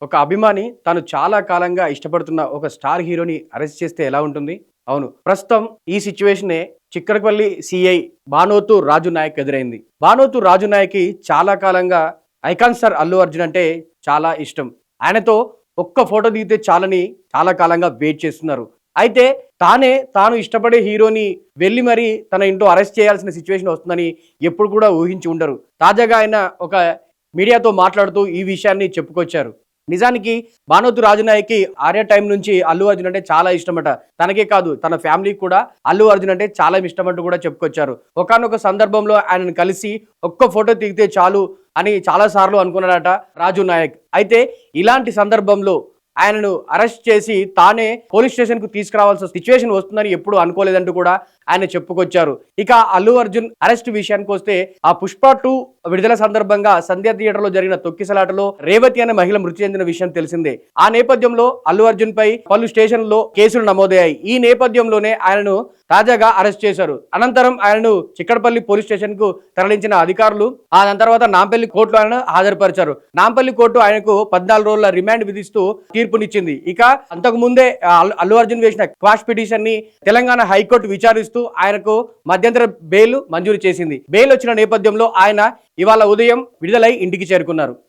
ఒక అభిమాని తను చాలా కాలంగా ఇష్టపడుతున్న ఒక స్టార్ హీరోని అరెస్ట్ చేస్తే ఎలా ఉంటుంది? అవును. ప్రస్తుతం ఈ సిట్యుయేషనే చిక్కడపల్లి సీఐ బానోతు రాజు నాయక్ ఎదురైంది. బానోతు రాజు నాయక్‌కి చాలా కాలంగా ఐకాన్ స్టార్ అల్లు అర్జున్ అంటే చాలా ఇష్టం. ఆయనతో ఒక్క ఫోటో దిగితే చాలని చాలా కాలంగా వెయిట్ చేస్తున్నారు. అయితే తాను ఇష్టపడే హీరోని వెళ్లి మరి తన ఇంట్లో అరెస్ట్ చేయాల్సిన సిట్యుయేషన్ వస్తుందని ఎప్పుడు కూడా ఊహించి ఉండరు. తాజాగా ఆయన ఒక మీడియాతో మాట్లాడుతూ ఈ విషయాన్ని చెప్పుకొచ్చారు. నిజానికి బానోతు రాజునాయక్‌కి 'ఆర్య' టైం నుంచి అల్లు అర్జున్ అంటే చాలా ఇష్టమట. తనకే కాదు తన ఫ్యామిలీకి కూడా అల్లు అర్జున్ అంటే చాలా ఇష్టమంటూ కూడా చెప్పుకొచ్చారు. ఒకానొక సందర్భంలో ఆయనను కలిసి ఒక్క ఫోటో దిగితే చాలు అని చాలా సార్లు అనుకున్నాడట రాజు నాయక్. అయితే ఇలాంటి సందర్భంలో ఆయనను అరెస్ట్ చేసి తానే పోలీస్ స్టేషన్‌కు తీసుకురావాల్సిన సిట్యుయేషన్ వస్తుందని ఎప్పుడు అనుకోలేదంటూ కూడా ఆయన చెప్పుకొచ్చారు. ఇక అల్లు అర్జున్ అరెస్ట్ విషయానికొస్తే ఆ 'పుష్ప 2' విడుదల సందర్భంగా సంధ్య థియేటర్‌లో జరిగిన తొక్కిసలాటలో రేవతి అనే మహిళ మృతి చెందిన విషయం తెలిసిందే. ఆ నేపథ్యంలో అల్లు అర్జున్ పై పలు స్టేషన్‌లో కేసులు నమోదయ్యాయి. ఈ నేపథ్యంలోనే ఆయనను తాజాగా అరెస్ట్ చేశారు. అనంతరం ఆయనను చిక్కడపల్లి పోలీస్ స్టేషన్‌కు తరలించిన అధికారులు ఆ దాని తర్వాత నాంపల్లి కోర్టులో ఆయనను హాజరుపరిచారు. నాంపల్లి కోర్టు ఆయనకు 14 రోజుల రిమాండ్ విధిస్తూ తీర్పునిచ్చింది. ఇక అంతకు ముందే అల్లు అర్జున్ వేసిన క్వాష్ పిటిషన్‌ని తెలంగాణ హైకోర్టు విచారిస్తూ ఆయనకు మధ్యంతర బెయిల్ మంజూరు చేసింది. బెయిల్ వచ్చిన నేపథ్యంలో ఆయన ఇవాళ ఉదయం విడుదలై ఇంటికి చేరుకున్నారు.